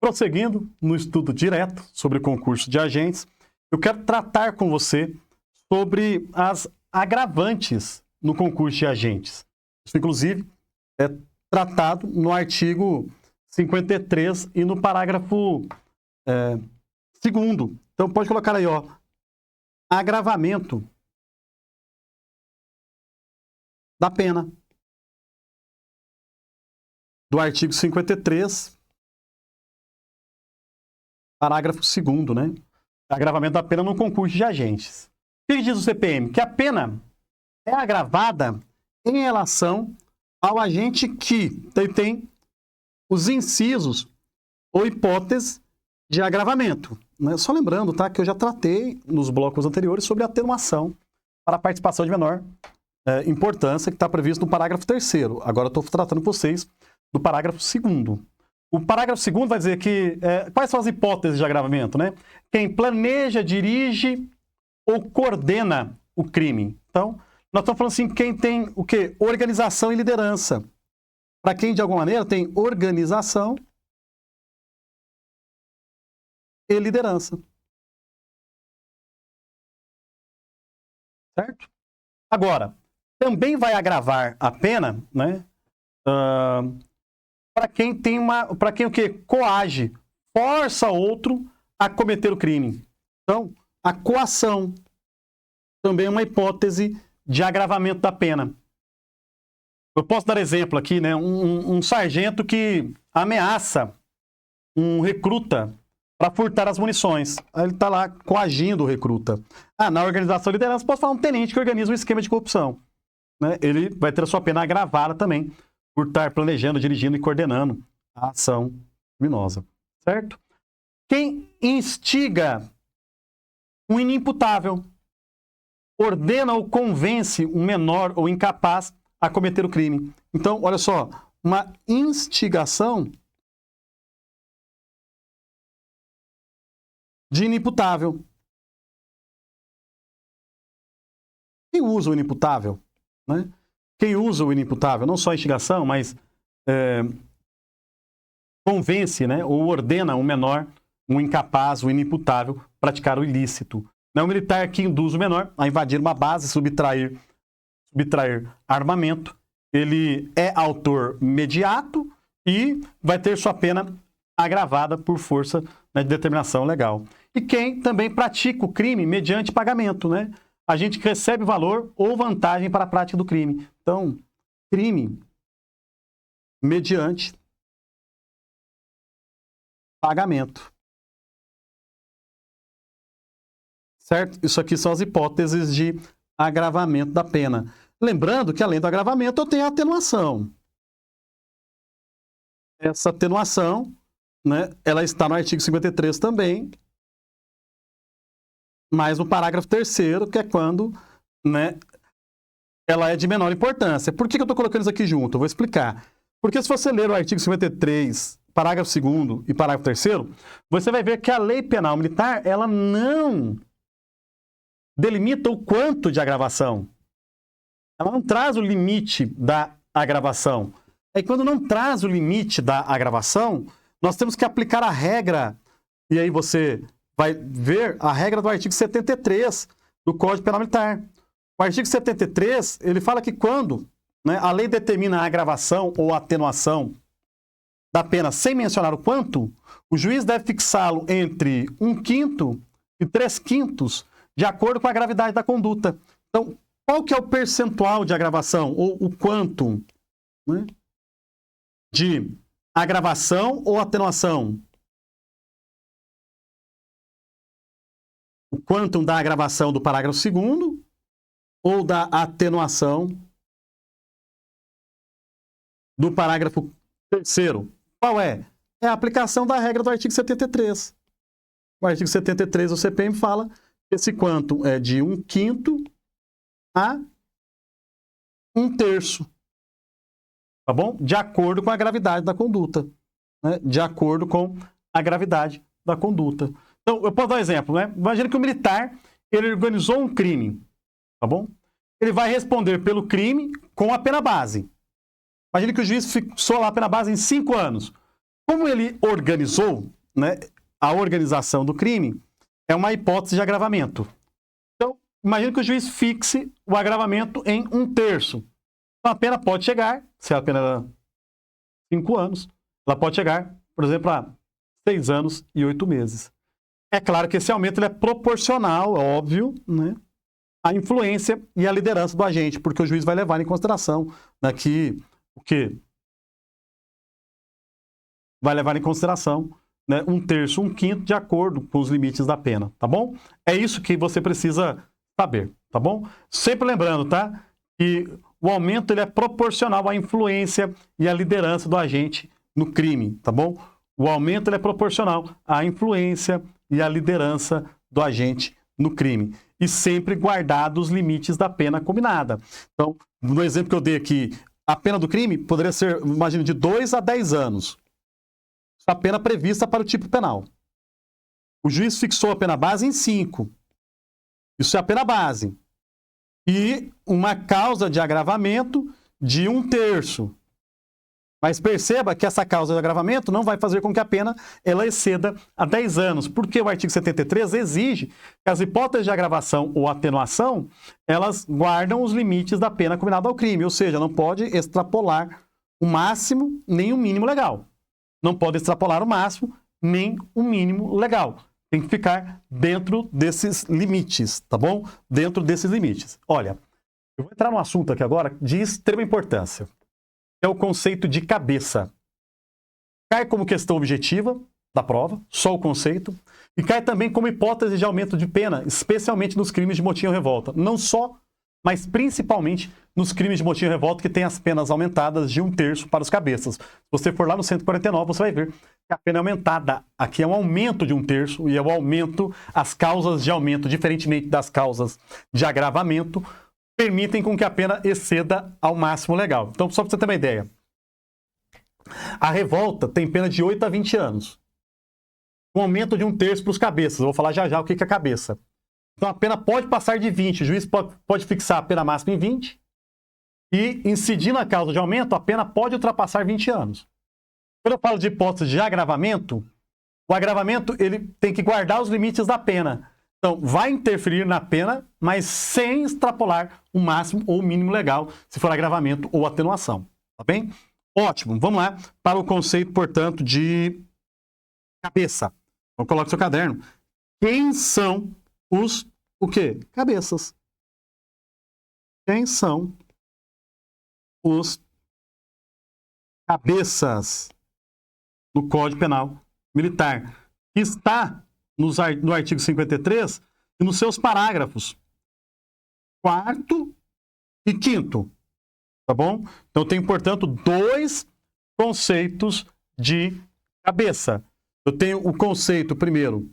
Prosseguindo no estudo direto sobre o concurso de agentes, eu quero tratar com você sobre as agravantes no concurso de agentes. Isso, inclusive, é tratado no artigo 53 e no parágrafo 2º. Então, pode colocar aí, ó, agravamento da pena. Do artigo 53, parágrafo 2º, né? Agravamento da pena no concurso de agentes. O que diz o CPM? Que a pena é agravada em relação ao agente que tem os incisos ou hipóteses de agravamento. Né? Só lembrando, tá, que eu já tratei nos blocos anteriores sobre atenuação para a participação de menor importância, que está previsto no parágrafo 3º. Agora eu estou tratando com vocês do parágrafo 2º. O parágrafo 2º vai dizer que quais são as hipóteses de agravamento, né? Quem planeja, dirige ou coordena o crime. Então, nós estamos falando assim, quem tem o quê? Organização e liderança. Para quem, de alguma maneira, tem organização e liderança. Certo? Agora, também vai agravar a pena, né? Para quem o quê? Coage, força outro a cometer o crime. Então, a coação também é uma hipótese de agravamento da pena. Eu posso dar exemplo aqui, né? Um sargento que ameaça um recruta para furtar as munições. Aí ele está lá coagindo o recruta. Na organização de liderança, posso falar um tenente que organiza um esquema de corrupção. Né? Ele vai ter a sua pena agravada também por estar planejando, dirigindo e coordenando a ação criminosa. Certo? Quem instiga um inimputável, ordena ou convence um menor ou incapaz a cometer o crime. Então, olha só, uma instigação de inimputável. Quem usa o inimputável? Né? Quem usa o inimputável, não só a instigação, mas convence, né, ou ordena um menor, um incapaz, um inimputável, praticar o ilícito. Não é o militar que induz o menor a invadir uma base, subtrair armamento. Ele é autor imediato e vai ter sua pena agravada por força, né, de determinação legal. E quem também pratica o crime mediante pagamento, né? A gente que recebe valor ou vantagem para a prática do crime. Então, crime mediante pagamento. Certo? Isso aqui são as hipóteses de agravamento da pena. Lembrando que, além do agravamento, eu tenho a atenuação. Essa atenuação, né, ela está no artigo 53 também, mas no parágrafo 3º, que é quando, né, ela é de menor importância. Por que eu estou colocando isso aqui junto? Eu vou explicar. Porque se você ler o artigo 53, parágrafo 2º e parágrafo 3º, você vai ver que a lei penal militar, ela não delimita o quanto de agravação. Ela não traz o limite da agravação. Aí quando não traz o limite da agravação, nós temos que aplicar a regra, e aí você vai ver a regra do artigo 73 do Código Penal Militar. O artigo 73, ele fala que quando, né, a lei determina a agravação ou atenuação da pena sem mencionar o quanto, o juiz deve fixá-lo entre 1/5 e 3/5 de acordo com a gravidade da conduta. Então, qual que é o percentual de agravação, ou o quantum, né, de agravação ou atenuação? O quantum da agravação do parágrafo 2º ou da atenuação do parágrafo 3º? Qual é? É a aplicação da regra do artigo 73. O artigo 73 do CPM fala que esse quantum é de 1/5 a 1/3. Tá bom? De acordo com a gravidade da conduta. Né? De acordo com a gravidade da conduta. Então, eu posso dar um exemplo, né? Imagina que o militar, ele organizou um crime, tá bom? Ele vai responder pelo crime com a pena base. Imagina que o juiz fixou lá a pena base em 5 anos. Como ele organizou, né, a organização do crime é uma hipótese de agravamento. Então, imagine que o juiz fixe o agravamento em 1/3. Então, a pena pode chegar, se a pena era 5 anos, ela pode chegar, por exemplo, a 6 anos e 8 meses. É claro que esse aumento ele é proporcional, é óbvio, né, à influência e à liderança do agente, porque o juiz vai levar em consideração, né, que o quê? Vai levar em consideração, né, 1/3, 1/5 de acordo com os limites da pena, tá bom? É isso que você precisa saber, tá bom? Sempre lembrando, tá? Que o aumento ele é proporcional à influência e à liderança do agente no crime, tá bom? O aumento ele é proporcional à influência e à liderança do agente no crime. E sempre guardado os limites da pena combinada. Então, no exemplo que eu dei aqui, a pena do crime poderia ser, imagina, de 2 a 10 anos. A pena prevista para o tipo penal. O juiz fixou a pena base em 5. Isso é a pena base. E uma causa de agravamento de 1/3. Mas perceba que essa causa de agravamento não vai fazer com que a pena ela exceda a 10 anos, porque o artigo 73 exige que as hipóteses de agravação ou atenuação, elas guardam os limites da pena combinada ao crime, ou seja, não pode extrapolar o máximo nem o mínimo legal. Não pode extrapolar o máximo nem o mínimo legal. Tem que ficar dentro desses limites, tá bom? Dentro desses limites. Olha, eu vou entrar num assunto aqui agora de extrema importância. É o conceito de cabeça. Cai como questão objetiva da prova, só o conceito, e cai também como hipótese de aumento de pena, especialmente nos crimes de motim ou revolta. Não só, mas principalmente nos crimes de motim ou revolta, que tem as penas aumentadas de 1/3 para os cabeças. Se você for lá no 149, você vai ver que a pena é aumentada. Aqui é um aumento de 1/3, e é o aumento, as causas de aumento, diferentemente das causas de agravamento, permitem com que a pena exceda ao máximo legal. Então, só para você ter uma ideia, a revolta tem pena de 8 a 20 anos. Um aumento de 1/3 para os cabeças. Eu vou falar já já o que é cabeça. Então, a pena pode passar de 20. O juiz pode fixar a pena máxima em 20. E, incidindo a causa de aumento, a pena pode ultrapassar 20 anos. Quando eu falo de hipótese de agravamento, o agravamento ele tem que guardar os limites da pena. Então, vai interferir na pena, mas sem extrapolar o máximo ou o mínimo legal, se for agravamento ou atenuação. Tá bem? Ótimo. Vamos lá para o conceito, portanto, de cabeça. Então, coloque seu caderno. Quem são os, o quê? Cabeças. Quem são os cabeças no Código Penal Militar? Está no artigo 53 e nos seus parágrafos 4º e 5º, tá bom? Então tem, portanto, 2 conceitos de cabeça. Eu tenho o conceito, primeiro,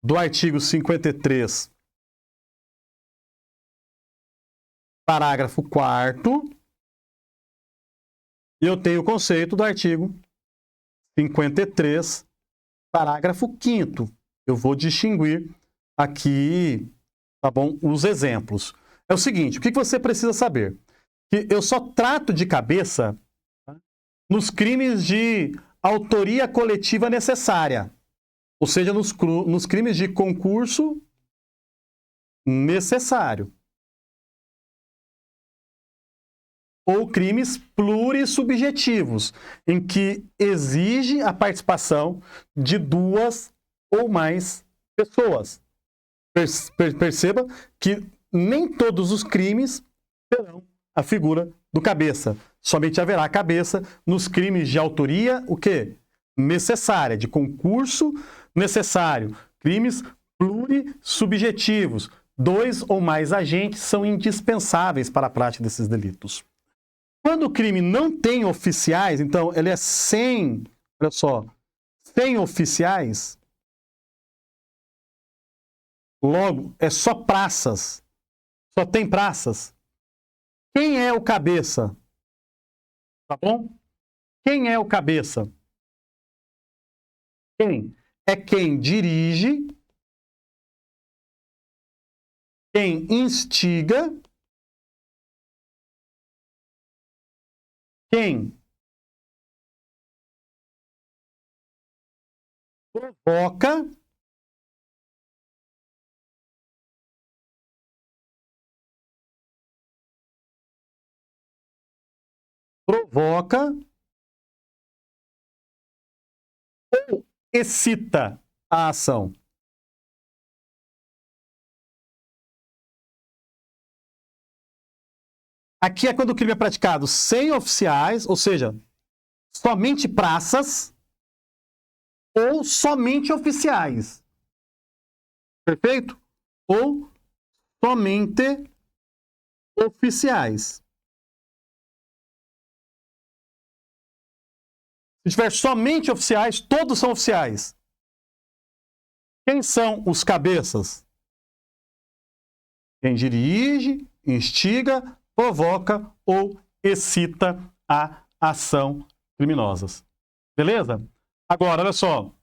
do artigo 53, parágrafo 4º, e eu tenho o conceito do artigo 53, parágrafo 5º. Eu vou distinguir aqui, tá bom, os exemplos. É o seguinte, o que você precisa saber? Que eu só trato de cabeça, tá, nos crimes de autoria coletiva necessária, ou seja, nos crimes de concurso necessário, ou crimes plurissubjetivos, em que exige a participação de 2 ou mais pessoas. Perceba que nem todos os crimes terão a figura do cabeça. Somente haverá cabeça nos crimes de autoria, o quê? Necessária, de concurso necessário. Crimes plurissubjetivos. 2 ou mais agentes são indispensáveis para a prática desses delitos. Quando o crime não tem oficiais, então ele é sem, olha só, sem oficiais, logo é só praças, só tem praças. Quem é o cabeça? Tá bom? Quem é o cabeça? Quem? É quem dirige, quem instiga, quem provoca ou excita a ação. Aqui é quando o crime é praticado sem oficiais, ou seja, somente praças ou somente oficiais. Perfeito? Ou somente oficiais. Se tiver somente oficiais, todos são oficiais. Quem são os cabeças? Quem dirige, instiga, provoca ou excita a ação criminosa. Beleza? Agora, olha só.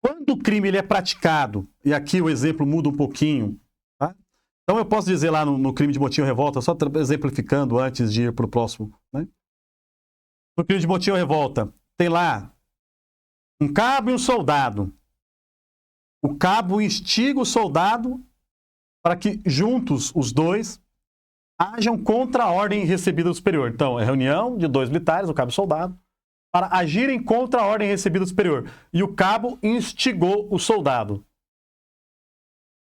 Quando o crime ele é praticado, e aqui o exemplo muda um pouquinho, tá? Então eu posso dizer lá no crime de motim ou revolta, só exemplificando antes de ir para o próximo, né? No crime de motim ou revolta, tem lá um cabo e um soldado. O cabo instiga o soldado para que juntos os dois ajam contra a ordem recebida do superior. Então, é reunião de dois militares, o cabo e o soldado, para agirem contra a ordem recebida do superior. E o cabo instigou o soldado.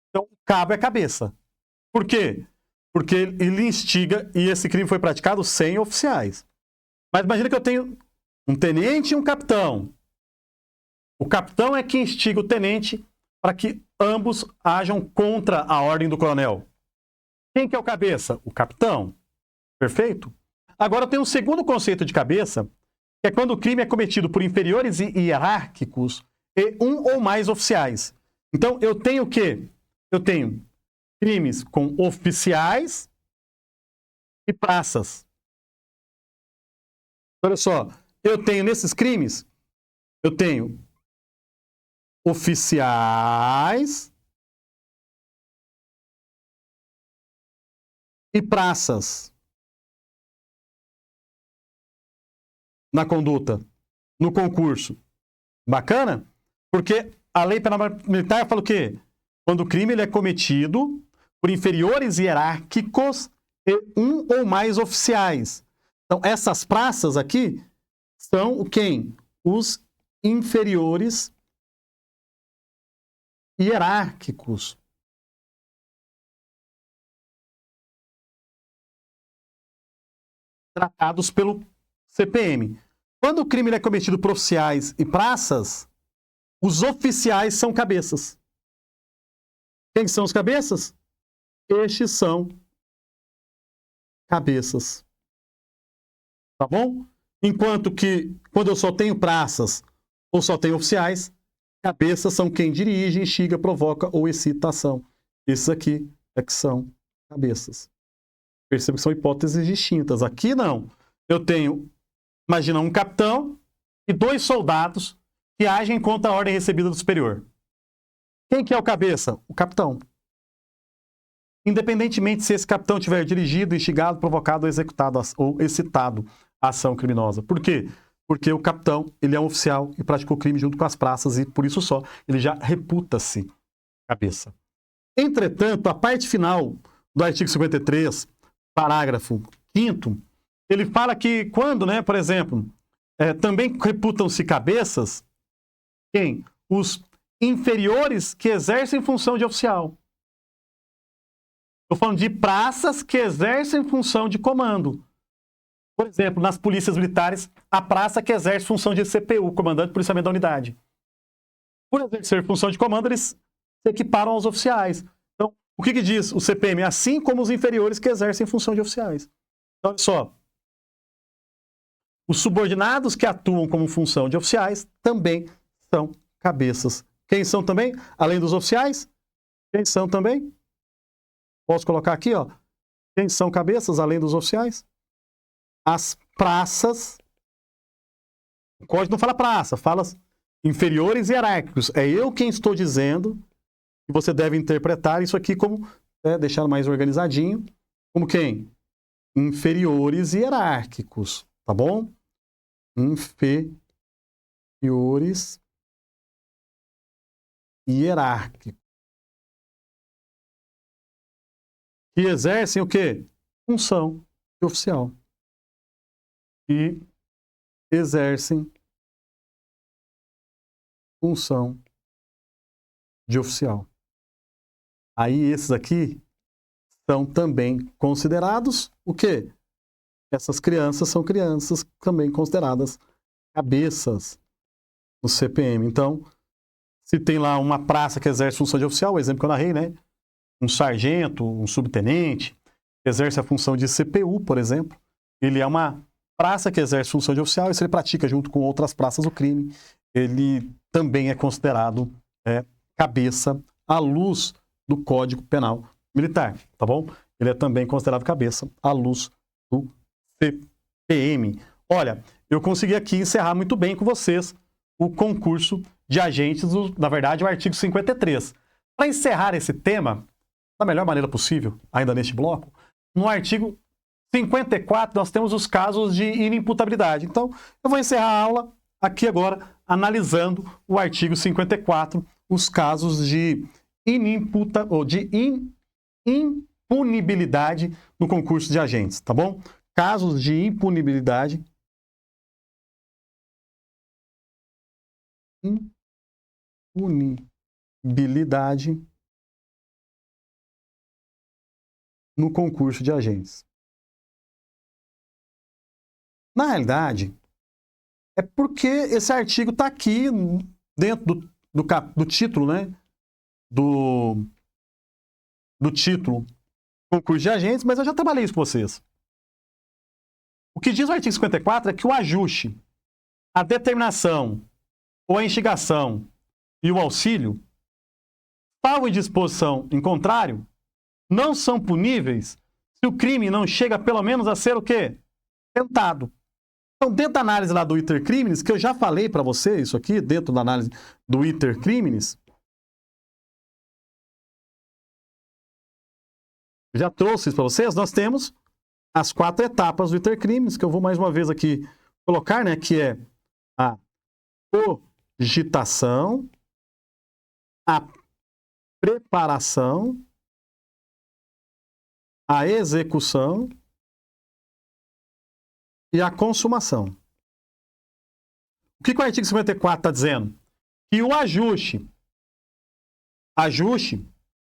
Então, o cabo é cabeça. Por quê? Porque ele instiga e esse crime foi praticado sem oficiais. Mas imagina que eu tenho um tenente e um capitão. O capitão é que instiga o tenente para que ambos ajam contra a ordem do coronel. Quem que é o cabeça? O capitão. Perfeito? Agora tem um segundo conceito de cabeça, que é quando o crime é cometido por inferiores e hierárquicos e um ou mais oficiais. Então, eu tenho o quê? Eu tenho crimes com oficiais e praças. Olha só, eu tenho nesses crimes, eu tenho oficiais e praças na conduta, no concurso. Bacana? Porque a lei penal militar fala o quê? Quando o crime ele é cometido por inferiores hierárquicos e um ou mais oficiais. Então, essas praças aqui são quem? Os inferiores hierárquicos. Tratados pelo CPM. Quando o crime é cometido por oficiais e praças, os oficiais são cabeças. Quem são os cabeças? Estes são cabeças. Tá bom? Enquanto que, quando eu só tenho praças ou só tenho oficiais, cabeças são quem dirige, instiga, provoca ou excita a ação. Esses aqui é que são cabeças. Perceba que são hipóteses distintas. Aqui não. Eu tenho, imagina, um capitão e dois soldados que agem contra a ordem recebida do superior. Quem que é o cabeça? O capitão. Independentemente se esse capitão tiver dirigido, instigado, provocado ou executado ou excitado a ação criminosa. Por quê? Porque o capitão, ele é um oficial e praticou o crime junto com as praças e por isso só, ele já reputa-se cabeça. Entretanto, a parte final do artigo 53, parágrafo 5º, ele fala que quando, né, por exemplo, também reputam-se cabeças, quem? Os inferiores que exercem função de oficial. Estou falando de praças que exercem função de comando. Por exemplo, nas polícias militares, a praça que exerce função de CPU, comandante de policiamento da unidade. Por exercer função de comando, eles se equiparam aos oficiais. Então, o que diz o CPM? Assim como os inferiores que exercem função de oficiais. Então, olha só. Os subordinados que atuam como função de oficiais também são cabeças. Quem são também? Além dos oficiais? Quem são também? Posso colocar aqui, ó. Quem são cabeças, além dos oficiais? As praças. O código não fala praça, fala inferiores hierárquicos. É eu quem estou dizendo que você deve interpretar isso aqui como, deixar mais organizadinho, como quem? Inferiores hierárquicos, tá bom? Inferiores superiores hierárquicos que exercem o quê? Função de oficial. E exercem função de oficial. Aí esses aqui são também considerados o quê? Essas crianças são crianças também consideradas cabeças do CPM. Então, se tem lá uma praça que exerce função de oficial, o exemplo que eu narrei, né? Um sargento, um subtenente, exerce a função de CPU, por exemplo. Ele é uma praça que exerce função de oficial e se ele pratica junto com outras praças o crime, ele também é considerado cabeça à luz do Código Penal Militar, tá bom? Ele é também considerado cabeça à luz do CPM. Olha, eu consegui aqui encerrar muito bem com vocês o concurso de agentes, na verdade, o artigo 53. Para encerrar esse tema, da melhor maneira possível, ainda neste bloco, no artigo 54 nós temos os casos de inimputabilidade. Então, eu vou encerrar a aula aqui agora, analisando o artigo 54, os casos de impunibilidade no concurso de agentes, tá bom? Casos de impunibilidade. Impunibilidade no concurso de agentes. Na realidade, é porque esse artigo está aqui dentro do título, né? Do título concurso de agentes, mas eu já trabalhei isso com vocês. O que diz o artigo 54 é que o ajuste, a determinação ou a instigação e o auxílio, salvo disposição em contrário, não são puníveis se o crime não chega pelo menos a ser o quê? Tentado. Então, dentro da análise lá do iter criminis, que eu já falei para você isso aqui, dentro da análise do iter criminis, já trouxe isso para vocês, nós temos as 4 etapas do iter criminis, que eu vou mais uma vez aqui colocar, né, que é a cogitação, a preparação, a execução e a consumação. O que o artigo 54 está dizendo? Que o ajuste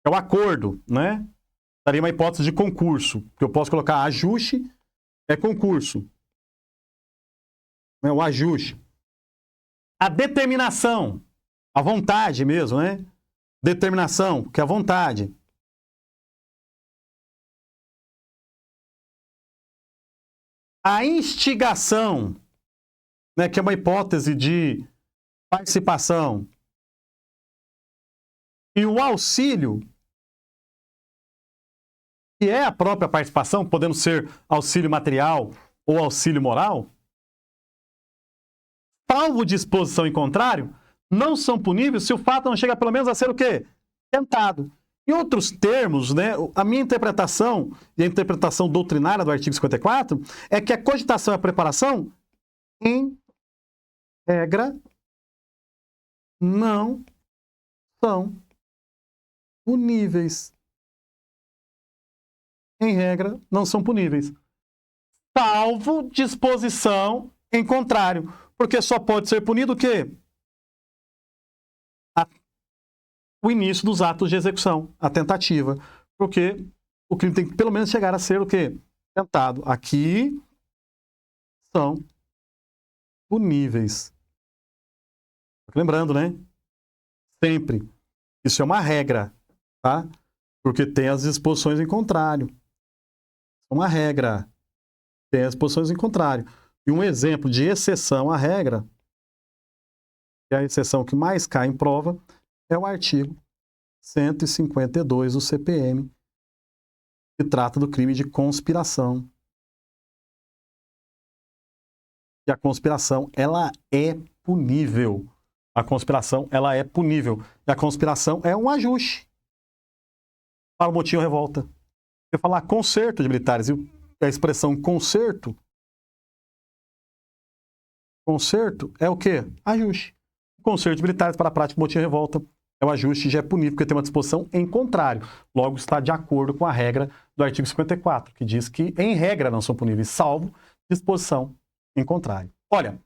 é o acordo, né? Daria uma hipótese de concurso, que eu posso colocar ajuste é concurso. O ajuste. A determinação, a vontade mesmo, né? Determinação, que é a vontade. A instigação, né, que é uma hipótese de participação. E o auxílio, que é a própria participação, podendo ser auxílio material ou auxílio moral, salvo disposição em contrário, não são puníveis se o fato não chega pelo menos a ser o quê? Tentado. Em outros termos, né, a minha interpretação e a interpretação doutrinária do artigo 54 é que a cogitação e a preparação, em regra, não são puníveis. Em regra, não são puníveis. Salvo disposição em contrário. Porque só pode ser punido o quê? O início dos atos de execução, a tentativa. Porque o crime tem que pelo menos chegar a ser o quê? Tentado. Aqui são puníveis. Lembrando, né? Sempre. Isso é uma regra, tá? Porque tem as disposições em contrário. É uma regra. Tem as disposições em contrário. E um exemplo de exceção à regra, que é a exceção que mais cai em prova, é o artigo 152 do CPM, que trata do crime de conspiração. E a conspiração, ela é punível. A conspiração, ela é punível. E a conspiração é um ajuste para o motim ou revolta. Eu falar concerto de militares, e a expressão concerto Conserto é o quê? Ajuste. Conserto de militares para a prática de motim e revolta é o ajuste, já é punível porque tem uma disposição em contrário. Logo, está de acordo com a regra do artigo 54, que diz que, em regra, não são puníveis, salvo disposição em contrário. Olha,